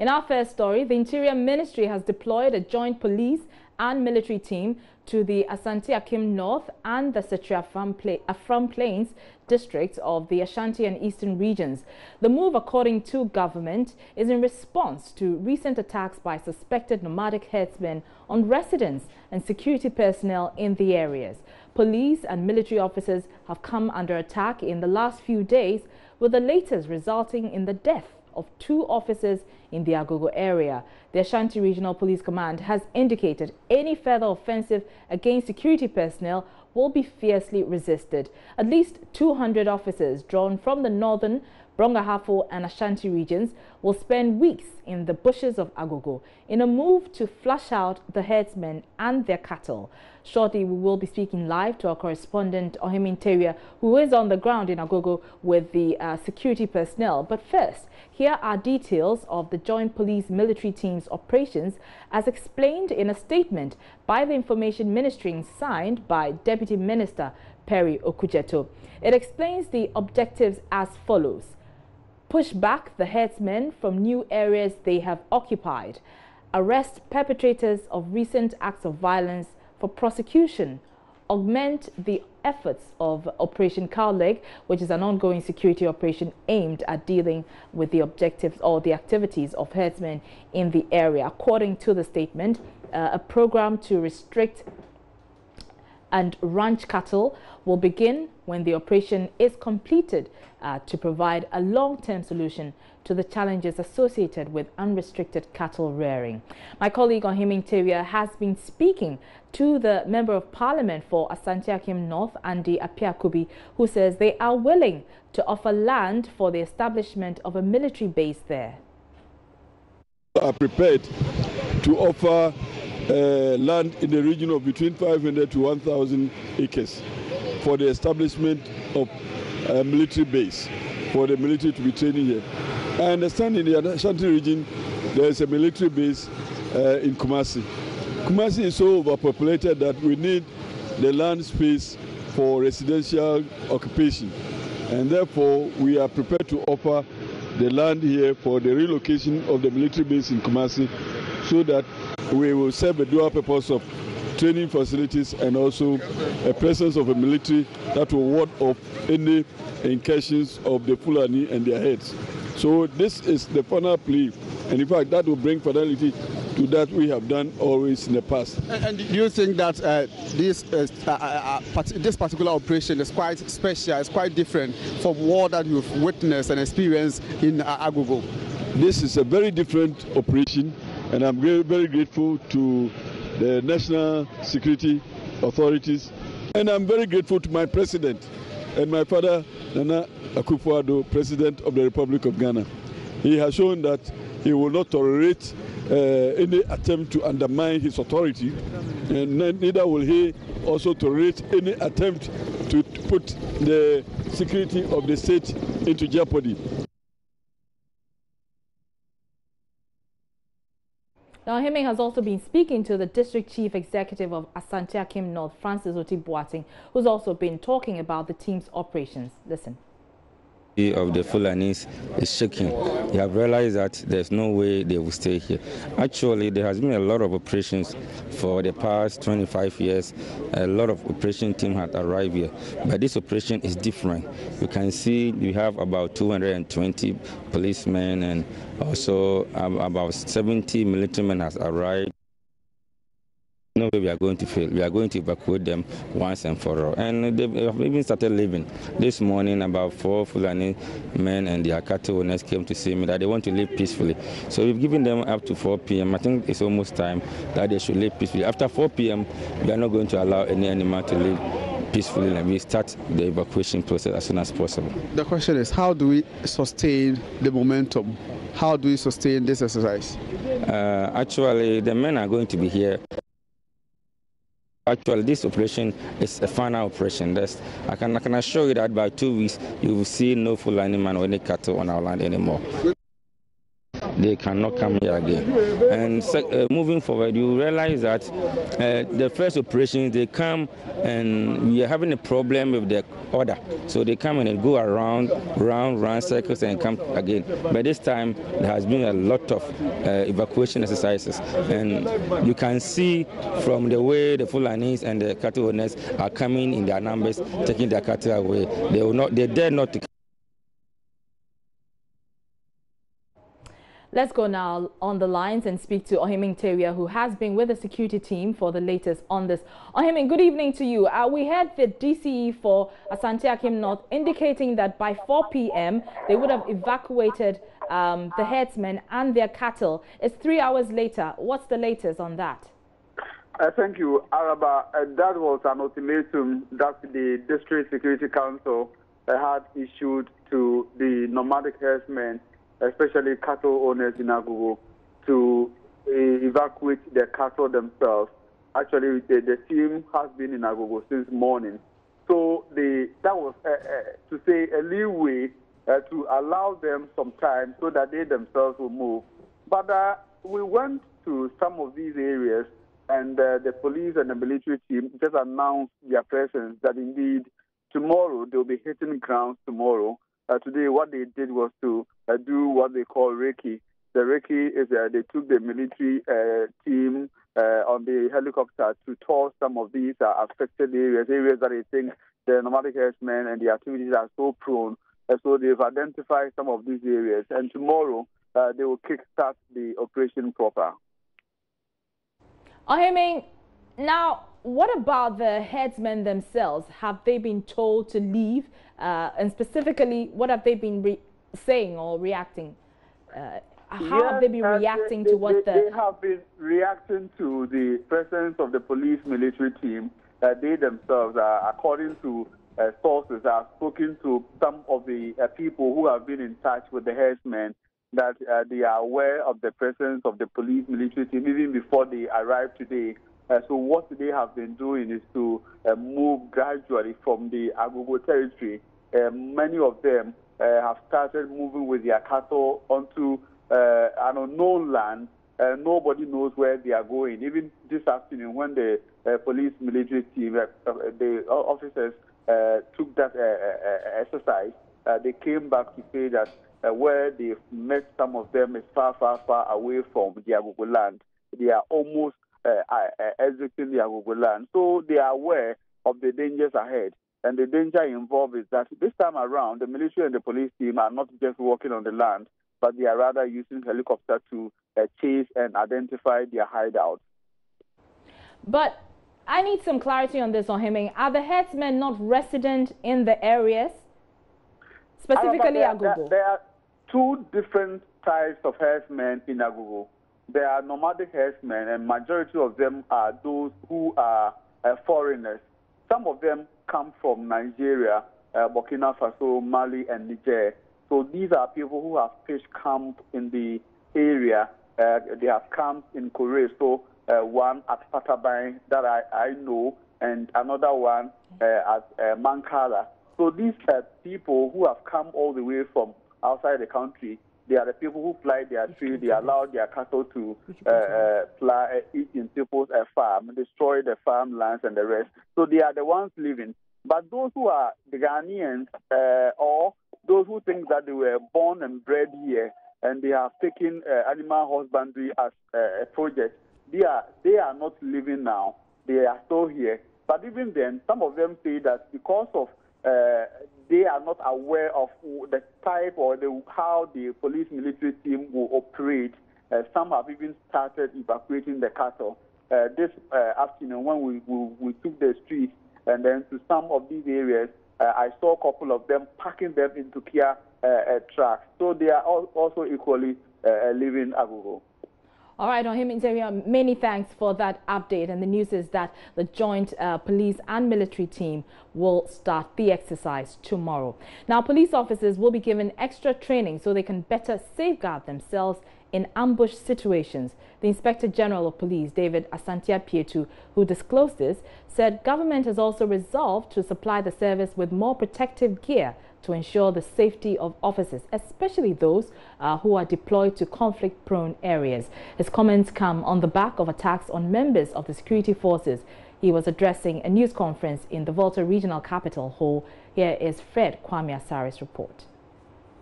In our first story, the Interior Ministry has deployed a joint police and military team to the Asante-Akim North and the Afram Plains districts of the Ashanti and Eastern regions. The move, according to government, is in response to recent attacks by suspected nomadic herdsmen on residents and security personnel in the areas. Police and military officers have come under attack in the last few days, with the latest resulting in the death of 2 officers in the Agogo area. The Ashanti Regional Police Command has indicated any further offensive against security personnel will be fiercely resisted. At least 200 officers drawn from the northern, Brongahafo and Ashanti regions will spend weeks in the bushes of Agogo in a move to flush out the herdsmen and their cattle. Shortly, we will be speaking live to our correspondent, Ohim Interior, who is on the ground in Agogo with the security personnel. But first, here are details of the Joint Police Military Team's operations as explained in a statement by the Information Ministry and signed by Deputy Minister Perry Okujeto. It explains the objectives as follows: push back the herdsmen from new areas they have occupied, arrest perpetrators of recent acts of violence for prosecution, augment the efforts of Operation Cowleg, which is an ongoing security operation aimed at dealing with the objectives or the activities of herdsmen in the area. According to the statement, a program to restrict and ranch cattle will begin when the operation is completed to provide a long-term solution to the challenges associated with unrestricted cattle rearing. My colleague Ohim Interior has been speaking to the Member of Parliament for Asante-Akim North, Andy Apiakubi, who says they are willing to offer land for the establishment of a military base there. Are prepared to offer land in the region of between 500 to 1,000 acres for the establishment of a military base for the military to be training here. I understand in the Ashanti region there is a military base in Kumasi. Kumasi is so overpopulated that we need the land space for residential occupation, and therefore we are prepared to offer the land here for the relocation of the military base in Kumasi, so that we will serve the dual purpose of training facilities and also a presence of a military that will ward off any incursions of the Fulani and their heads. So this is the final plea, and in fact that will bring finality to that we have done always in the past. And do you think that this particular operation is quite special, it's quite different from what that you've witnessed and experienced in Agogo? This is a very different operation, and I'm very, very grateful to the national security authorities, and I'm very grateful to my president and my father, Nana Akufo-Addo, President of the Republic of Ghana. He has shown that he will not tolerate any attempt to undermine his authority, and neither will he also tolerate any attempt to put the security of the state into jeopardy. Now, Heming has also been speaking to the District Chief Executive of Asante-Akim North, Francis Oti-Boateng, who's also been talking about the team's operations. Listen. Of the Fulanis is shaking. They have realized that there's no way they will stay here. Actually, there has been a lot of operations for the past 25 years. A lot of operation team had arrived here, but this operation is different. You can see we have about 220 policemen and also about 70 military men has arrived. No way we are going to fail. We are going to evacuate them once and for all. And they have even started leaving. This morning, about 4 Fulani men and their cattle owners came to see me that they want to live peacefully. So we've given them up to 4 p.m. I think it's almost time that they should live peacefully. After 4 p.m., we are not going to allow any animal to live peacefully, and we start the evacuation process as soon as possible. The question is, how do we sustain the momentum? How do we sustain this exercise? Actually, the men are going to be here. Actually, this operation is a final operation. I can assure you that by 2 weeks, you will see no Fulani man or any cattle on our land anymore. they cannot come here again. And moving forward, you realize that the first operations, they come and we are having a problem with the order. So they come in and go around circles and come again. But this time, there has been a lot of evacuation exercises. And you can see from the way the Fulanis and the cattle owners are coming in their numbers, taking their cattle away. They dare not to. Let's go now on the lines and speak to Ohiming Teria, who has been with the security team for the latest on this. Ohiming, good evening to you. We heard the DCE for Asante Akim North indicating that by 4 p.m. they would have evacuated the herdsmen and their cattle. It's 3 hours later. What's the latest on that? Thank you, Araba. That was an ultimatum that the District Security Council had issued to the nomadic herdsmen, especially cattle owners in Agogo, to evacuate their cattle themselves. Actually, the team has been in Agogo since morning. So that was, to say, a leeway to allow them some time so that they themselves will move. But we went to some of these areas, and the police and the military team just announced their presence, that indeed tomorrow they'll be hitting grounds tomorrow. Today, what they did was to do what they call recce. The recce is they took the military team on the helicopter to tour some of these affected areas that they think the nomadic herdsmen and the activities are so prone. So they've identified some of these areas, and tomorrow they will kickstart the operation proper. Ohiming, now, what about the herdsmen themselves? Have they been told to leave? And specifically, what have they been saying or reacting? How have they been reacting to what They have been reacting to the presence of the police military team. They themselves, according to sources, have spoken to some of the people who have been in touch with the herdsmen, that they are aware of the presence of the police military team even before they arrived today. So what they have been doing is to move gradually from the Agogo territory. Many of them have started moving with their cattle onto an unknown land. Nobody knows where they are going. Even this afternoon, when the police military team, the officers took that exercise, they came back to say that where they've met some of them is far, far, far away from the Agogo land. They are almost exiting the Agogo land. So they are aware of the dangers ahead. And the danger involved is that this time around, the military and the police team are not just walking on the land, but they are rather using helicopters to chase and identify their hideouts. But I need some clarity on this, Ohiming. Are the herdsmen not resident in the areas, specifically Agogo? There are two different types of herdsmen in Agogo. There are nomadic herdsmen, and majority of them are those who are foreigners. Some of them come from Nigeria, Burkina Faso, Mali, and Niger. So these are people who have pitched camp in the area. They have camped in Kore, so one at Patabai that I know, and another one at Mankala. So these people who have come all the way from outside the country, they are the people who fly their tree. They allow their cattle to eat in people's farm, destroy the farmlands and the rest. So they are the ones living. But those who are the Ghanaians or those who think that they were born and bred here and they have taken animal husbandry as a project, they are not living now. They are still here. But even then, some of them say that because of they are not aware of the type or how the police military team will operate. Some have even started evacuating the cattle. This afternoon, when we took the streets and then to some of these areas, I saw a couple of them packing them into Kia trucks. So they are also equally living Agogo. All right, Ohiming, many thanks for that update. And the news is that the joint police and military team will start the exercise tomorrow. Now, police officers will be given extra training so they can better safeguard themselves in ambush situations. The Inspector General of Police, David Asantia-Pietu, who disclosed this, said government has also resolved to supply the service with more protective gear to ensure the safety of officers, especially those who are deployed to conflict-prone areas. His comments come on the back of attacks on members of the security forces. He was addressing a news conference in the Volta Regional Capital Hall. Here is Fred Kwame Asari's report.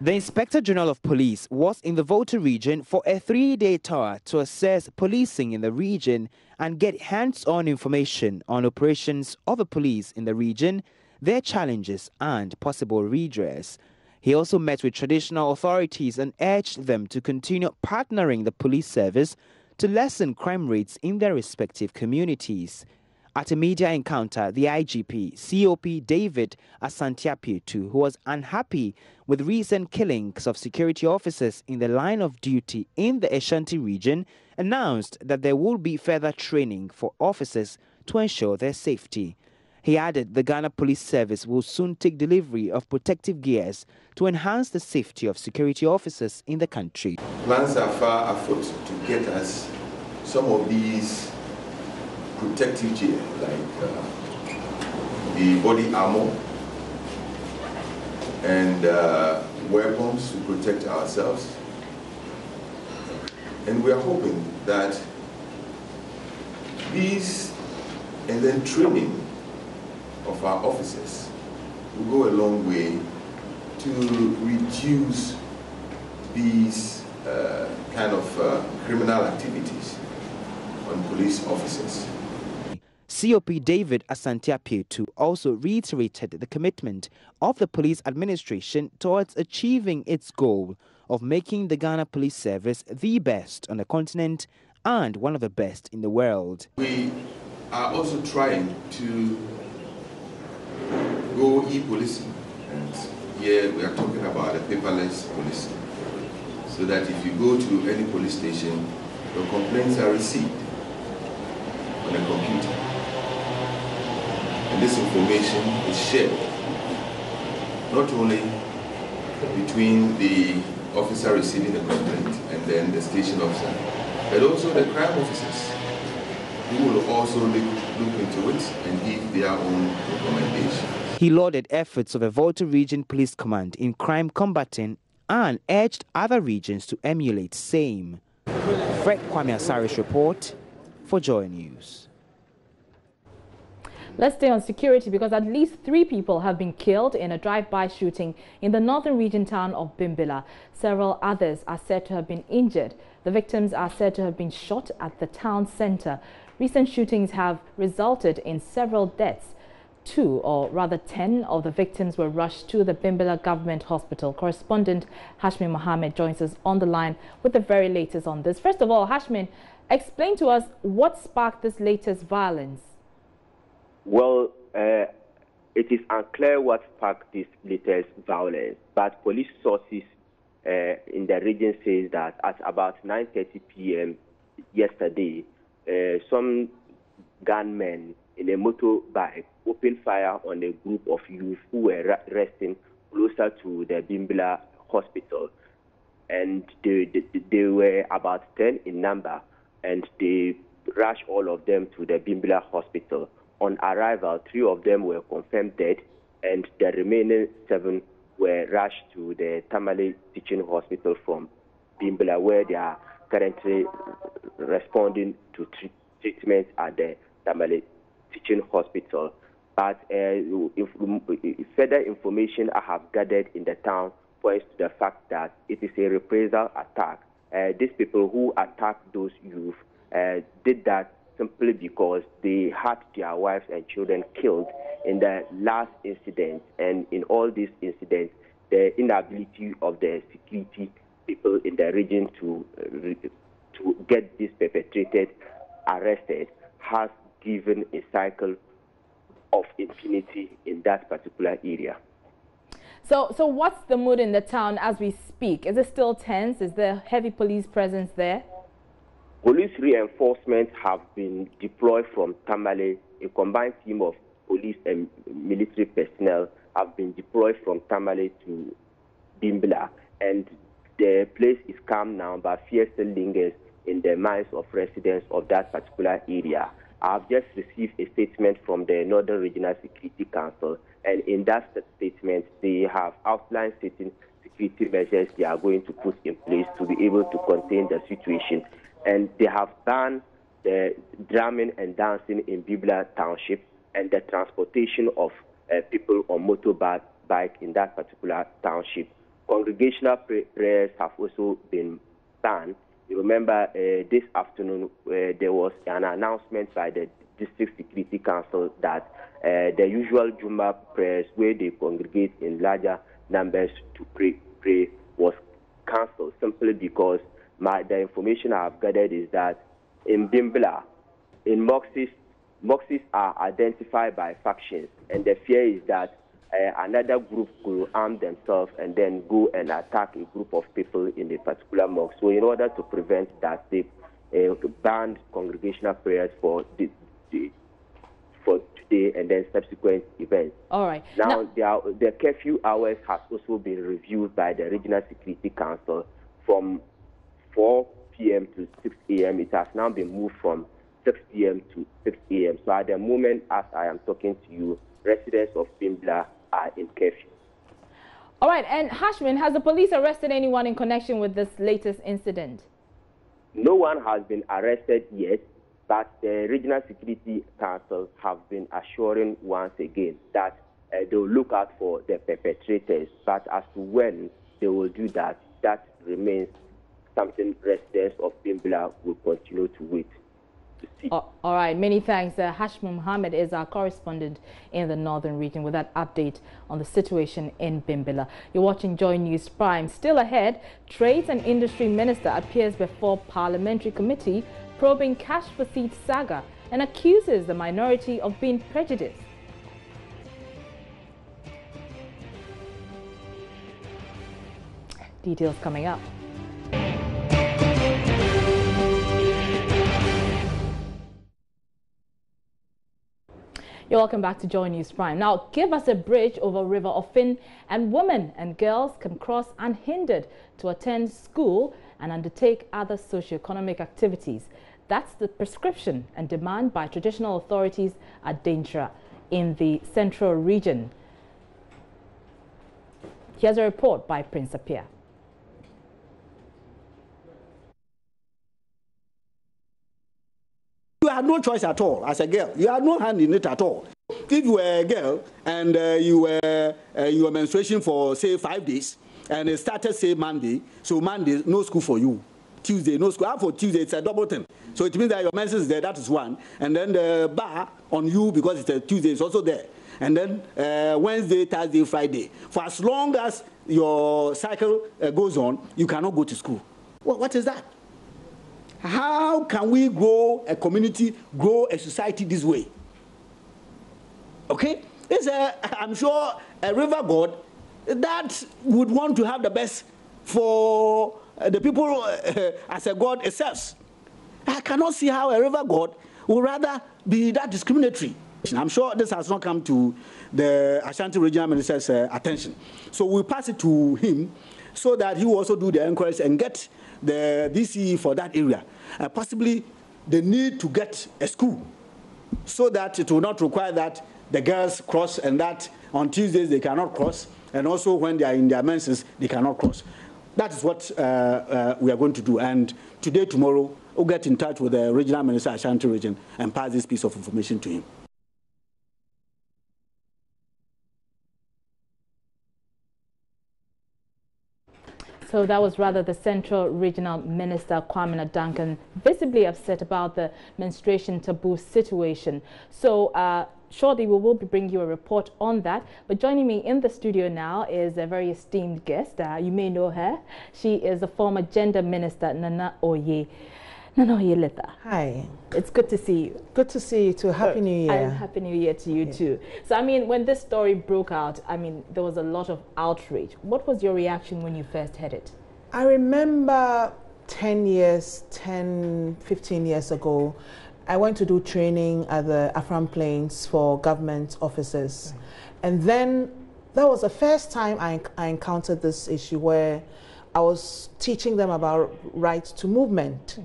The Inspector General of Police was in the Volta region for a 3-day tour to assess policing in the region and get hands-on information on operations of the police in the region, their challenges and possible redress. He also met with traditional authorities and urged them to continue partnering the police service to lessen crime rates in their respective communities. At a media encounter, the IGP, COP David Asanteapitu, who was unhappy with recent killings of security officers in the line of duty in the Ashanti region, announced that there will be further training for officers to ensure their safety. He added the Ghana Police Service will soon take delivery of protective gears to enhance the safety of security officers in the country. Plans are far afoot to get us some of these protective gear, like the body armor and weapons to protect ourselves. And we are hoping that these and then training of our officers will go a long way to reduce these kind of criminal activities on police officers. COP David Asanteapitu also reiterated the commitment of the police administration towards achieving its goal of making the Ghana Police Service the best on the continent and one of the best in the world. We are also trying to go e-policing, and here we are talking about the paperless policing, so that if you go to any police station, your complaints are received on a computer. And this information is shared not only between the officer receiving the complaint and then the station officer, but also the crime officers, who will also look into it and give their own recommendations. He lauded efforts of the Volta Region Police Command in crime combating and urged other regions to emulate same. Fred Kwame Asari's report for Joy News. Let's stay on security because at least 3 people have been killed in a drive-by shooting in the northern region town of Bimbilla. Several others are said to have been injured. The victims are said to have been shot at the town center. Recent shootings have resulted in several deaths. 2 or rather 10 of the victims were rushed to the Bimbilla Government Hospital. Correspondent Hashmin Mohammed joins us on the line with the very latest on this. First of all, Hashmin, explain to us what sparked this latest violence. Well, it is unclear what sparked this latest violence, but police sources in the region says that at about 9:30 p.m. yesterday, some gunmen in a motorbike opened fire on a group of youth who were resting closer to the Bimbilla hospital. And they were about 10 in number, and they rushed all of them to the Bimbilla hospital. On arrival, 3 of them were confirmed dead, and the remaining 7 were rushed to the Tamale Teaching Hospital from Bimbilla, where they are currently responding to treatment at the Tamale Teaching Hospital. But further information I have gathered in the town points to the fact that it is a reprisal attack. These people who attacked those youth did that simply because they had their wives and children killed in the last incident. And in all these incidents, the inability of the security people in the region to get these perpetrators arrested has given a cycle of impunity in that particular area. So what's the mood in the town as we speak? Is it still tense? Is there heavy police presence there? Police reinforcements have been deployed from Tamale. A combined team of police and military personnel have been deployed from Tamale to Bimbilla, and the place is calm now, but fear still lingers in the minds of residents of that particular area. I've just received a statement from the Northern Regional Security Council And in that statement, they have outlined certain security measures they are going to put in place to be able to contain the situation. And they have banned the drumming and dancing in Bimbilla Township and the transportation of people on motorbike in that particular township. Congregational prayers have also been banned. You remember this afternoon there was an announcement by the District Security Council that the usual Juma prayers where they congregate in larger numbers to pray was cancelled simply because the information I have gathered is that in Bimbilla, in mosques are identified by factions, and the fear is that another group could arm themselves and then go and attack a group of people in a particular mosque. So in order to prevent that, they banned congregational prayers for today and then subsequent events. All right. Now the curfew hours has also been reviewed by the Regional Security Council from 4 p.m. to 6 a.m. It has now been moved from 6 p.m. to 6 a.m. So at the moment, as I am talking to you, residents of Bimbilla are in curfew. All right. And Hashman, has the police arrested anyone in connection with this latest incident? No one has been arrested yet, but the Regional Security Council have been assuring once again that they will look out for the perpetrators. But as to when they will do that, that remains something residents of Bimbilla will continue to wait to see. All right, many thanks. Hashim Mohammed is our correspondent in the northern region with that update on the situation in Bimbilla. You're watching Joy News Prime. Still ahead, Trades and Industry Minister appears before Parliamentary Committee probing cash receipts saga and accuses the minority of being prejudiced. Details coming up. You're welcome back to Joy News Prime. Now, give us a bridge over River Ofin, and women and girls can cross unhindered to attend school and undertake other socio-economic activities. That's the prescription and demand by traditional authorities at Dentra in the central region. Here's a report by Prince Apia. You had no choice at all as a girl. You had no hand in it at all. If you were a girl and you were menstruation for, say, 5 days, and it started, say, Monday, so Monday, no school for you. Tuesday, no school. For Tuesday, it's a double thing. So it means that your menses is there, that is one. And then the bar on you, because it's a Tuesday, is also there. And then Wednesday, Thursday, Friday. For as long as your cycle goes on, you cannot go to school. What is that? How can we grow a community, grow a society this way? Okay? I'm sure a river god that would want to have the best for the people as a god itself. I cannot see how a river god would rather be that discriminatory. I'm sure this has not come to the Ashanti Regional Minister's attention. So we'll pass it to him so that he will also do the inquiries and get the DCE for that area. Possibly the need to get a school so that it will not require that the girls cross and that on Tuesdays they cannot cross, and also when they are in their menses they cannot cross. That is what we are going to do. And today, tomorrow, we'll get in touch with the Regional Minister Ashanti Region and pass this piece of information to him. So that was rather the Central Regional Minister, Kwame Duncan, visibly upset about the menstruation taboo situation. So shortly we will be bringing you a report on that. But joining me in the studio now is a very esteemed guest. You may know her. She is the former Gender Minister, Nana Oye. Nana Oye Letha. Hi. It's good to see you. Good to see you too. Happy New Year. And Happy New Year to you too. So, I mean, when this story broke out, I mean, there was a lot of outrage. What was your reaction when you first heard it? I remember 15 years ago, I went to do training at the Afram Plains for government officers. And then that was the first time I encountered this issue where I was teaching them about rights to movement.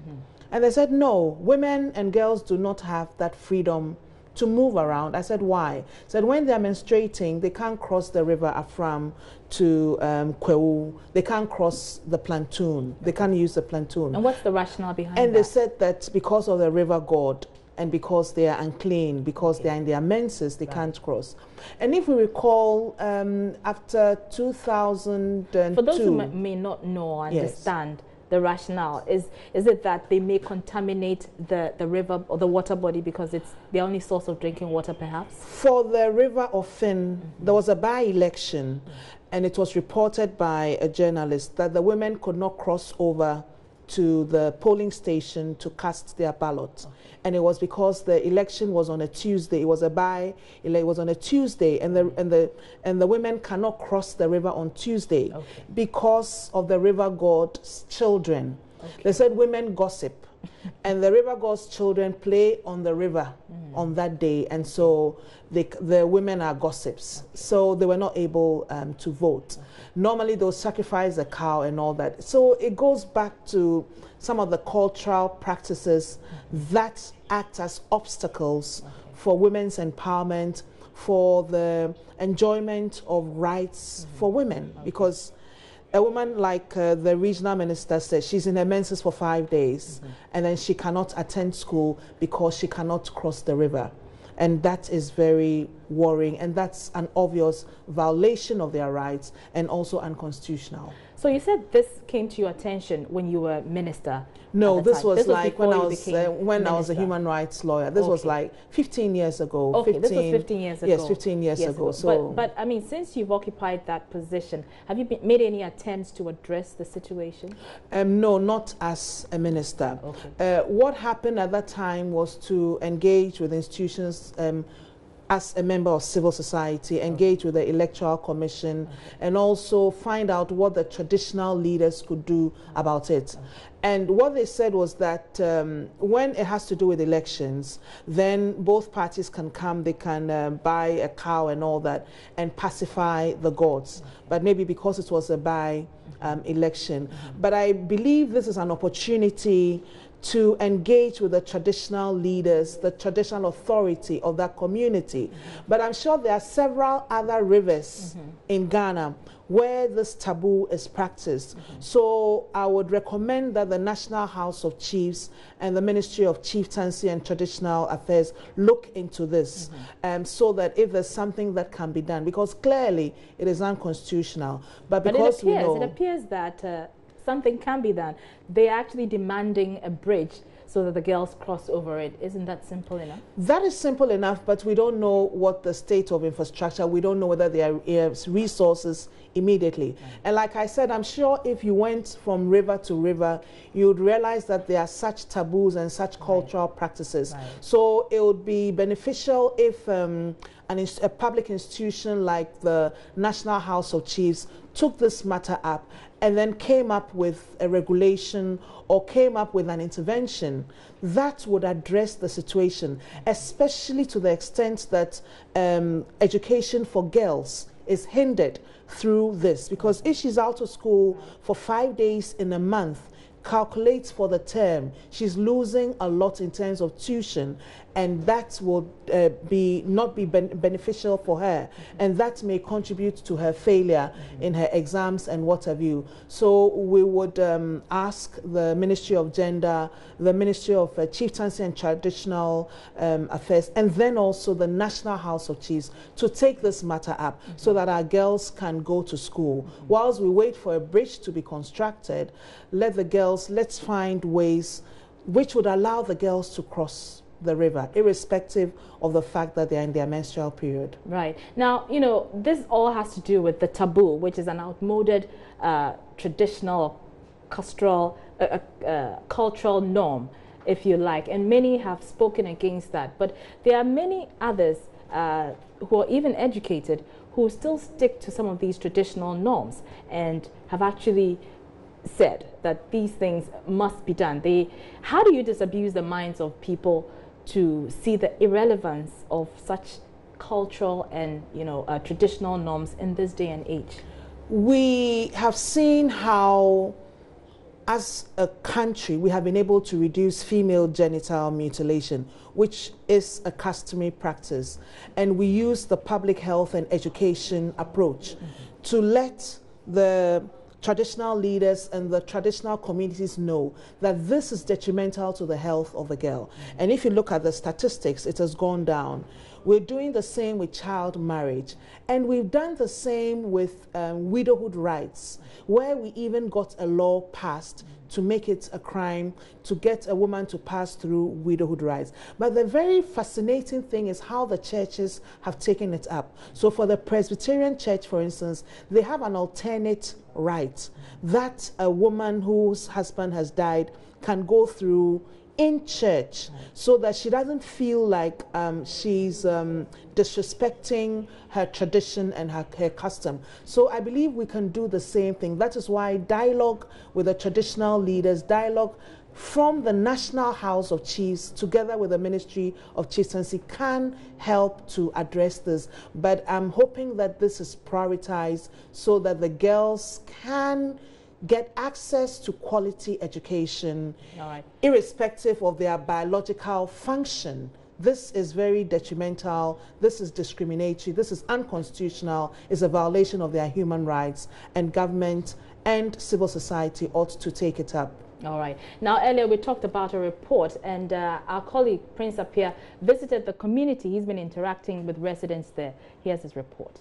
And they said, no, women and girls do not have that freedom to move around. I said, why? He said, when they're menstruating, they can't cross the river Afram to Kwewu. They can't cross the plantoon. They can't use the plantoon. And what's the rationale behind that? And they said that because of the river god, and because they are unclean, because they are in their menses, they can't cross. And if we recall, after 2002... For those who may not know or understand the rationale, is it that they may contaminate the river or the water body because it's the only source of drinking water, perhaps? For the river of Finn, there was a by-election, and it was reported by a journalist that the women could not cross over to the polling station to cast their ballot. And it was because the election was on a Tuesday. It was a it was on a Tuesday, and the women cannot cross the river on Tuesday because of the river god's children. They said women gossip, and the river god's children play on the river on that day, and so the women are gossips. So they were not able to vote. Normally they'll sacrifice a cow and all that. So it goes back to some of the cultural practices that act as obstacles for women's empowerment, for the enjoyment of rights for women. Because a woman like the regional minister said, she's in her menses for 5 days, and then she cannot attend school because she cannot cross the river. And that is very worrying, and that's an obvious violation of their rights and also unconstitutional. So you said this came to your attention when you were minister? No, this was like when I was a human rights lawyer. This was like 15 years ago. Okay, this was 15 years ago. Yes, 15 years ago. So, but I mean, since you've occupied that position, have you made any attempts to address the situation? No, not as a minister. Okay. What happened at that time was to engage with institutions as a member of civil society, engage with the Electoral Commission, and also find out what the traditional leaders could do about it. And what they said was that when it has to do with elections, then both parties can come, they can buy a cow and all that, and pacify the gods. But maybe because it was a by-election. But I believe this is an opportunity to engage with the traditional leaders, the traditional authority of that community. But I'm sure there are several other rivers in Ghana where this taboo is practiced. So I would recommend that the National House of Chiefs and the Ministry of Chieftaincy and Traditional Affairs look into this, so that if there's something that can be done, because clearly it is unconstitutional. But because it appears that something can be done. They're actually demanding a bridge so that the girls cross over it. Isn't that simple enough? That is simple enough, but we don't know what the state of infrastructure, we don't know whether there are resources immediately. And like I said, I'm sure if you went from river to river, you would realize that there are such taboos and such cultural practices. So it would be beneficial if a public institution like the National House of Chiefs took this matter up and then came up with a regulation or came up with an intervention that would address the situation, especially to the extent that education for girls is hindered through this. Because if she's out of school for 5 days in a month, calculates for the term, she's losing a lot in terms of tuition, and that will not be beneficial for her, and that may contribute to her failure in her exams and what have you. So we would ask the Ministry of Gender, the Ministry of Chieftaincy and Traditional Affairs, and then also the National House of Chiefs to take this matter up so that our girls can go to school. Whilst we wait for a bridge to be constructed, let's find ways which would allow the girls to cross the river, irrespective of the fact that they're in their menstrual period. Right. Now, you know, this all has to do with the taboo, which is an outmoded traditional, cultural norm, if you like, and many have spoken against that. But there are many others who are even educated who still stick to some of these traditional norms and have actually said that these things must be done. How do you disabuse the minds of people to see the irrelevance of such cultural and traditional norms in this day and age? We have seen how as a country, we have been able to reduce female genital mutilation, which is a customary practice. And we use the public health and education approach to let the traditional leaders and the traditional communities know that this is detrimental to the health of the girl. And if you look at the statistics, it has gone down. We're doing the same with child marriage. And we've done the same with widowhood rights, where we even got a law passed to make it a crime to get a woman to pass through widowhood rights. But the very fascinating thing is how the churches have taken it up. So for the Presbyterian Church, for instance, they have an alternate right that a woman whose husband has died can go through in church, so that she doesn't feel like she's disrespecting her tradition and her custom. So I believe we can do the same thing. That is why dialogue with the traditional leaders, dialogue from the National House of Chiefs together with the Ministry of Chieftaincy can help to address this. But I'm hoping that this is prioritized so that the girls can get access to quality education, irrespective of their biological function. This is very detrimental, this is discriminatory, this is unconstitutional, it's a violation of their human rights, and government and civil society ought to take it up. All right. Now, earlier we talked about a report, and our colleague Prince Appiah visited the community. He's been interacting with residents there. Here's his report.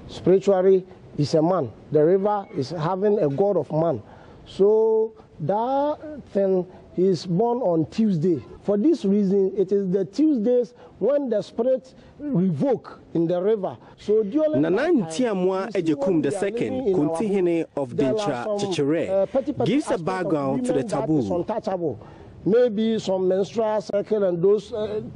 Spiritually, is a man. The river is having a god of man. So that thing is born on Tuesday. For this reason, it is the Tuesdays when the spirit revoke in the river. So Nanan Tiamwa Ejekum II, Kuntihene of Dintra Chichere, gives a background to the taboo. Maybe some menstrual cycle and those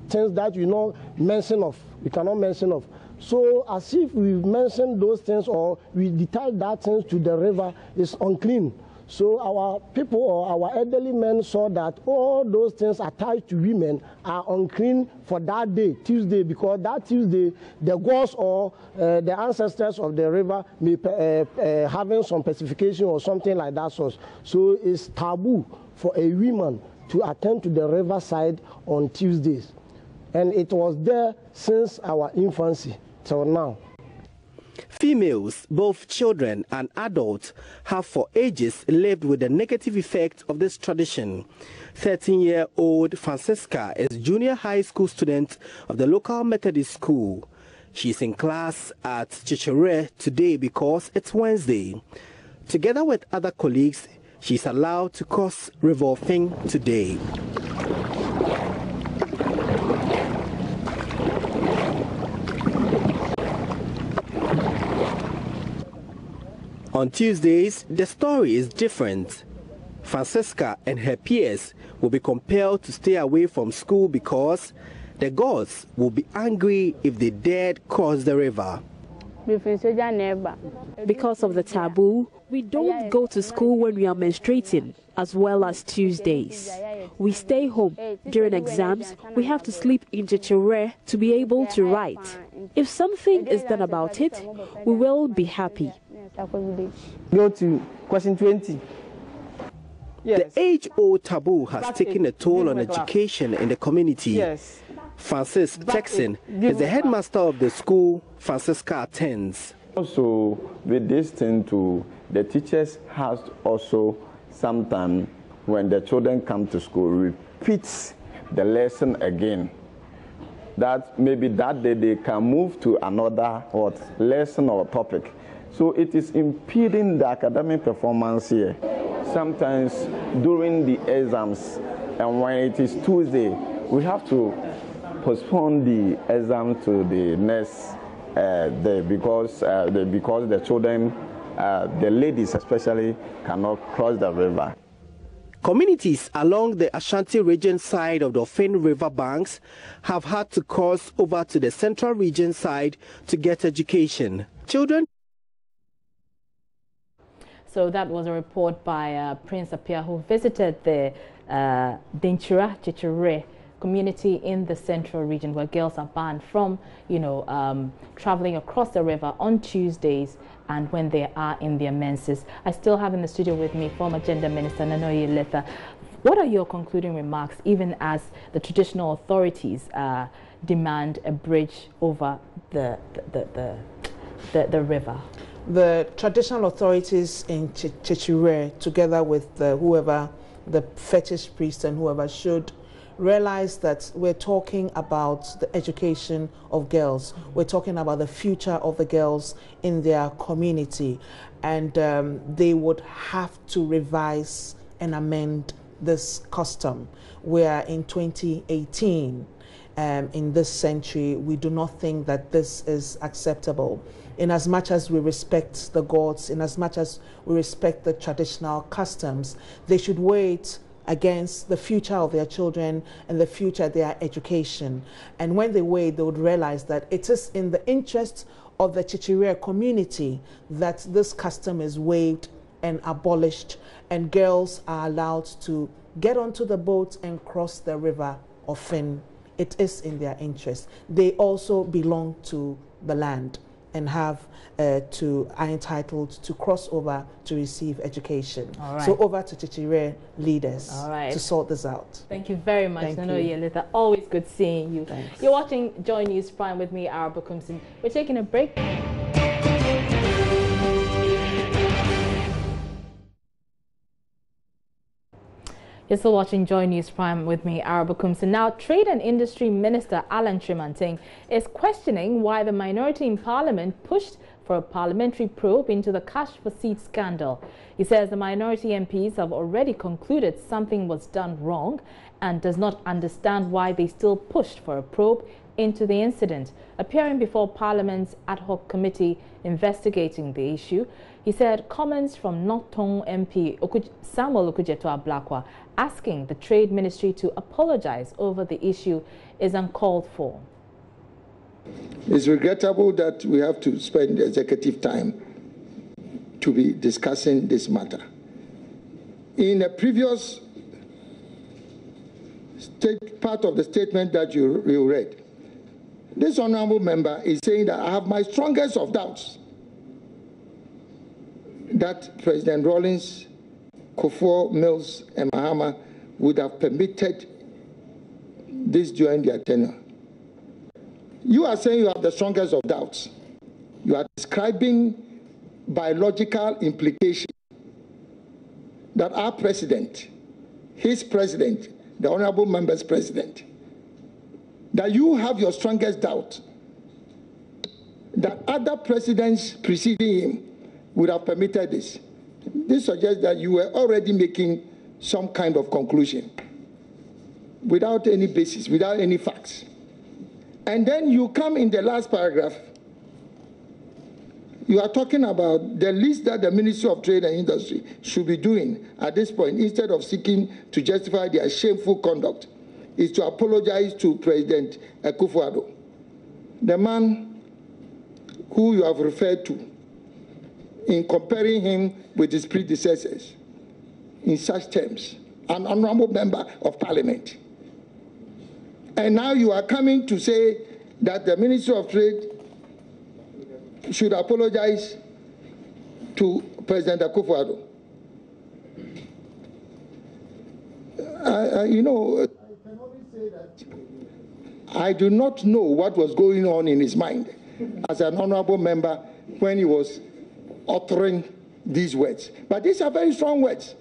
things that we cannot mention of. So as if we mention those things or we detach that things to the river is unclean. So our people or our elderly men saw that all those things attached to women are unclean for that day, Tuesday, because that Tuesday, the gods or the ancestors of the river may having some pacification or something like that. So it's taboo for a woman to attend to the riverside on Tuesdays. And it was there since our infancy till now. Females, both children and adults, have for ages lived with the negative effect of this tradition. 13-year-old Francisca is junior high school student of the local Methodist school. She's in class at Chichere today because it's Wednesday. Together with other colleagues, she's allowed to cross River Ofin today. On Tuesdays, the story is different. Francisca and her peers will be compelled to stay away from school because the gods will be angry if they dared cross the river. Because of the taboo, we don't go to school when we are menstruating, as well as Tuesdays. We stay home. During exams, we have to sleep in Chichere to be able to write. If something is done about it, we will be happy. Go to question 20. Yes. The age-old taboo has taken a toll on education in the community. Yes. Francis Jackson is the headmaster of the school Francisca attends. Also, with this thing too, the teachers has also sometimes when the children come to school repeats the lesson again. That maybe that day they can move to another lesson or topic. So it is impeding the academic performance here. Sometimes during the exams and when it is Tuesday, we have to postpone the exam to the next day because the children, the ladies especially, cannot cross the river. Communities along the Ashanti region side of the Ofin River banks have had to cross over to the central region side to get education. Children. So that was a report by Prince Appiah, who visited the Dintra Chichere community in the central region where girls are banned from, traveling across the river on Tuesdays and when they are in their menses. I still have in the studio with me former Gender Minister Nanoye Letha. What are your concluding remarks, even as the traditional authorities demand a bridge over the river? The traditional authorities in Chichire, together with the fetish priest and whoever, should realize that we're talking about the education of girls. We're talking about the future of the girls in their community, and they would have to revise and amend this custom. We are in 2018. In this century, we do not think that this is acceptable. In as much as we respect the gods, in as much as we respect the traditional customs, they should wait against the future of their children and the future of their education. And when they wait, they would realize that it is in the interest of the Chichire community that this custom is waived and abolished, and girls are allowed to get onto the boat and cross the river of Finn. It is in their interest. They also belong to the land and are entitled to cross over to receive education. All right. So over to Chichire leaders to sort this out. Thank you very much, Nanoye Letha. Always good seeing you. Thanks. You're watching Joy News Prime with me, Araba Kumsin. We're taking a break. You're still watching Joy News Prime with me, Araba Kumsin. Now, Trade and Industry Minister Alan Chimanting is questioning why the minority in Parliament pushed for a parliamentary probe into the cash for seats scandal. He says the minority MPs have already concluded something was done wrong and does not understand why they still pushed for a probe into the incident. Appearing before Parliament's ad hoc committee investigating the issue, he said comments from North Tong MP Samuel Okudzeto-Ablakwa asking the Trade Ministry to apologize over the issue is uncalled for. It's regrettable that we have to spend executive time to be discussing this matter. In a previous part of the statement that you read, this honorable member is saying that I have my strongest of doubts that President Rawlings, Kufuor, Mills, and Mahama would have permitted this during their tenure. You are saying you have the strongest of doubts. You are describing biological implication that our president, his president, the honorable member's president, that you have your strongest doubt that other presidents preceding him would have permitted this. This suggests that you were already making some kind of conclusion without any basis, without any facts. And then you come in the last paragraph, you are talking about the least that the Ministry of Trade and Industry should be doing at this point, instead of seeking to justify their shameful conduct, is to apologize to President Akufo-Addo, the man who you have referred to in comparing him with his predecessors in such terms, an honorable member of Parliament. And now you are coming to say that the Ministry of Trade should apologize to President Akufo-Addo. You know, I do not know what was going on in his mind as an honorable member when he was uttering these words. But these are very strong words.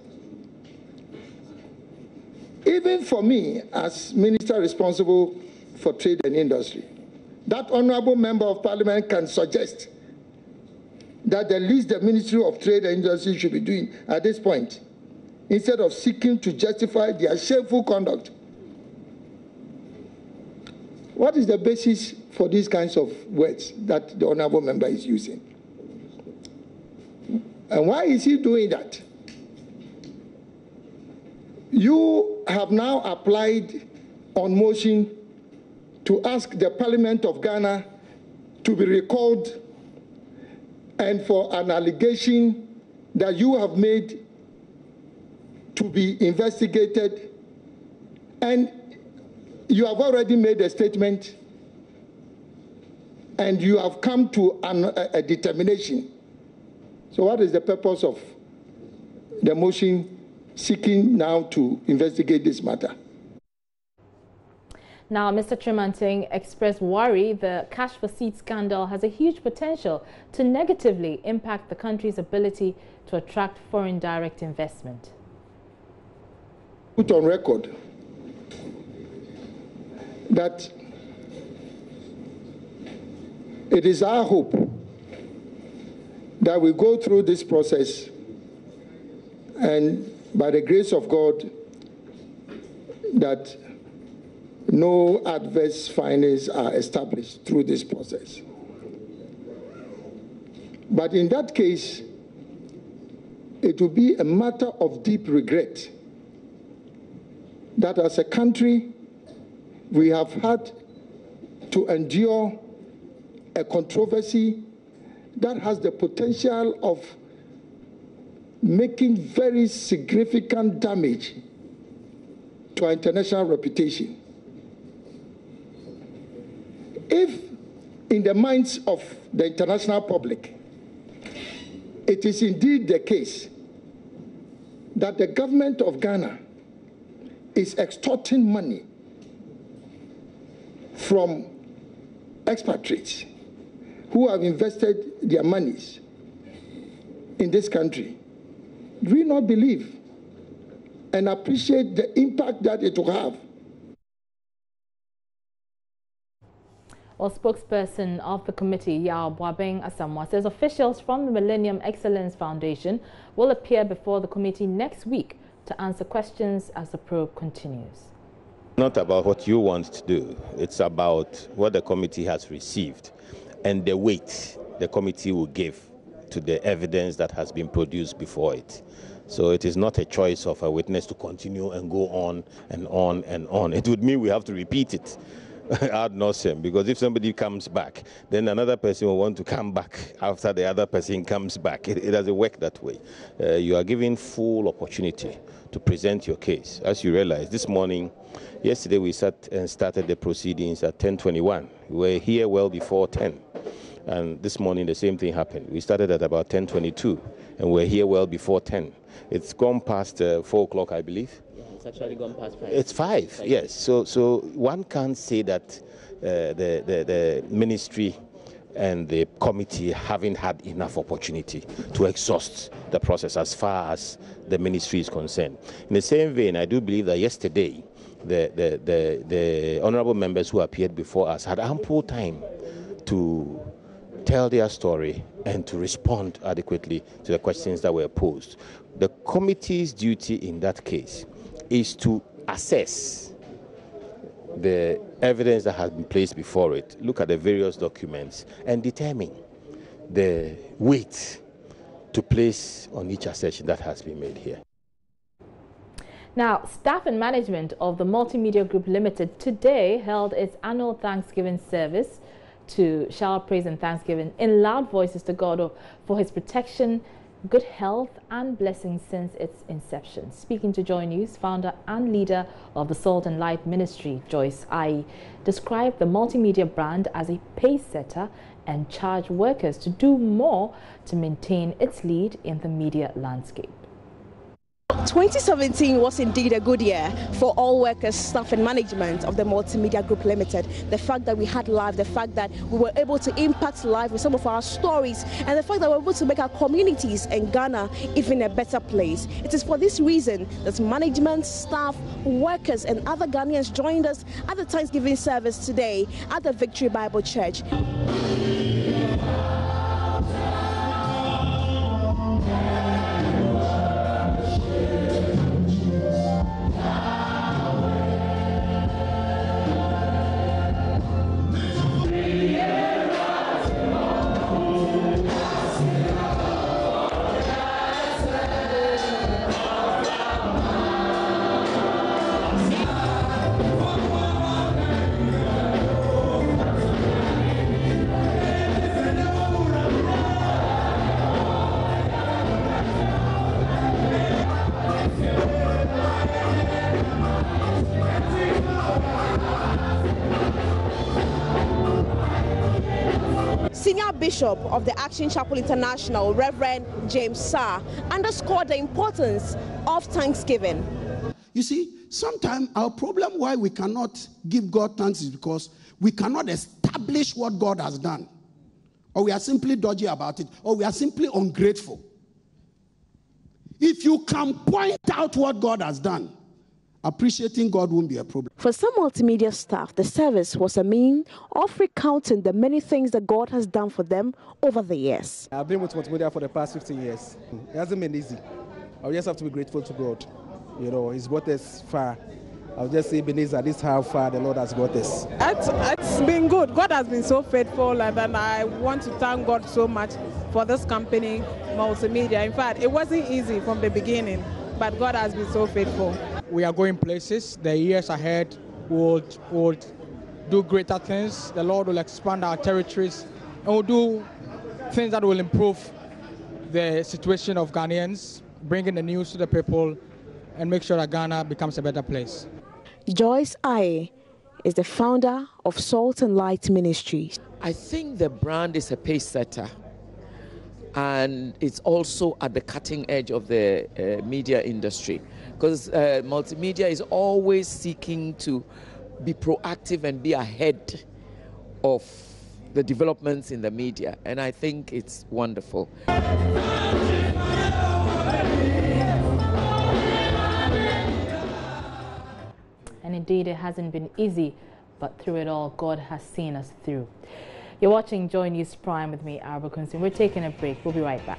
Even for me, as minister responsible for trade and industry, that honorable member of Parliament can suggest that the least the Ministry of Trade and Industry should be doing at this point, instead of seeking to justify their shameful conduct. What is the basis for these kinds of words that the honorable member is using? And why is he doing that? You have now applied on motion to ask the Parliament of Ghana to be recalled and for an allegation that you have made to be investigated. And you have already made a statement and you have come to a determination. So what is the purpose of the motion seeking now to investigate this matter? Now, Mr. Tremanting expressed worry the cash for seed scandal has a huge potential to negatively impact the country's ability to attract foreign direct investment. Put on record that it is our hope that we go through this process and by the grace of God that no adverse findings are established through this process. But in that case, it will be a matter of deep regret that as a country, we have had to endure a controversy that has the potential of making very significant damage to our international reputation. If in the minds of the international public, it is indeed the case that the government of Ghana is extorting money from expatriates who have invested their monies in this country, do we not believe and appreciate the impact that it will have? Well, spokesperson of the committee, Yao Boabeng Asamoah, says officials from the Millennium Excellence Foundation will appear before the committee next week to answer questions as the probe continues. Not about what you want to do, it's about what the committee has received and the weight the committee will give to the evidence that has been produced before it. So it is not a choice of a witness to continue and go on and on and on. It would mean we have to repeat it ad nauseum, because if somebody comes back, then another person will want to come back after the other person comes back. It doesn't work that way. You are given full opportunity to present your case. As you realize, this morning, yesterday we sat and started the proceedings at 10:21. We were here well before 10. And this morning the same thing happened. We started at about 10:22 and we're here well before 10. It's gone past 4 o'clock, I believe. It's actually gone past 5. It's 5, yes. So one can't say that the ministry and the committee haven't had enough opportunity to exhaust the process as far as the ministry is concerned. In the same vein, I do believe that yesterday the honorable members who appeared before us had ample time to tell their story and to respond adequately to the questions that were posed. The committee's duty in that case is to assess the evidence that has been placed before it, look at the various documents, and determine the weight to place on each assertion that has been made here. Now, staff and management of the Multimedia Group Limited today held its annual Thanksgiving service to shower praise and thanksgiving in loud voices to God for his protection, good health and blessings since its inception. Speaking to Joy News, founder and leader of the Salt and Light Ministry, Joyce Aye, described the multimedia brand as a pace setter and charged workers to do more to maintain its lead in the media landscape. 2017 was indeed a good year for all workers, staff and management of the Multimedia Group Limited. The fact that we had live, the fact that we were able to impact life with some of our stories, and the fact that we were able to make our communities in Ghana even a better place. It is for this reason that management, staff, workers and other Ghanaians joined us at the Thanksgiving service today at the Victory Bible Church. Senior Bishop of the Action Chapel International, Reverend James Sarr, underscored the importance of thanksgiving. You see, sometimes our problem why we cannot give God thanks is because we cannot establish what God has done. Or we are simply dodgy about it, or we are simply ungrateful. If you can point out what God has done, appreciating God won't be a problem. For some multimedia staff, the service was a means of recounting the many things that God has done for them over the years. I've been with Multimedia for the past 15 years. It hasn't been easy. I just have to be grateful to God. You know, He's brought us far. I'll just say, Ebenezer, this is how far the Lord has brought us. It's been good. God has been so faithful, and then I want to thank God so much for this company, Multimedia. In fact, it wasn't easy from the beginning, but God has been so faithful. We are going places. The years ahead will do greater things. The Lord will expand our territories, and will do things that will improve the situation of Ghanaians, bringing the news to the people, and make sure that Ghana becomes a better place. Joyce Aye is the founder of Salt and Light Ministries. I think the brand is a pace setter, and it's also at the cutting edge of the media industry, because multimedia is always seeking to be proactive and be ahead of the developments in the media, and I think it's wonderful. And indeed, it hasn't been easy, but through it all, God has seen us through. You're watching Joy News Prime with me, Araba Kunsin. We're taking a break. We'll be right back.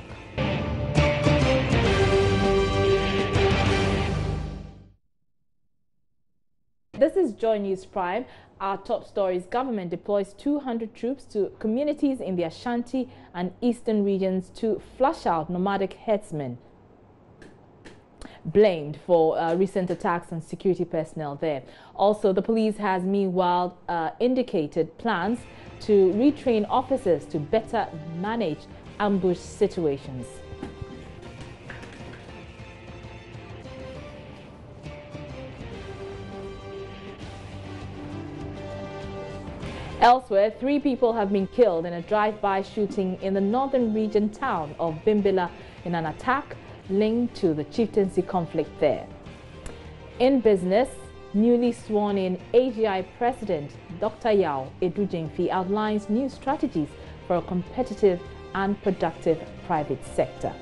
This is Joy News Prime. Our top stories: government deploys 200 troops to communities in the Ashanti and Eastern regions to flush out nomadic herdsmen blamed for recent attacks on security personnel there. Also, the police has meanwhile indicated plans to retrain officers to better manage ambush situations. Elsewhere, 3 people have been killed in a drive-by shooting in the northern region town of Bimbilla in an attack linked to the chieftaincy conflict there. In business, newly sworn-in AGI President Dr. Yao Edujemfi outlines new strategies for a competitive and productive private sector.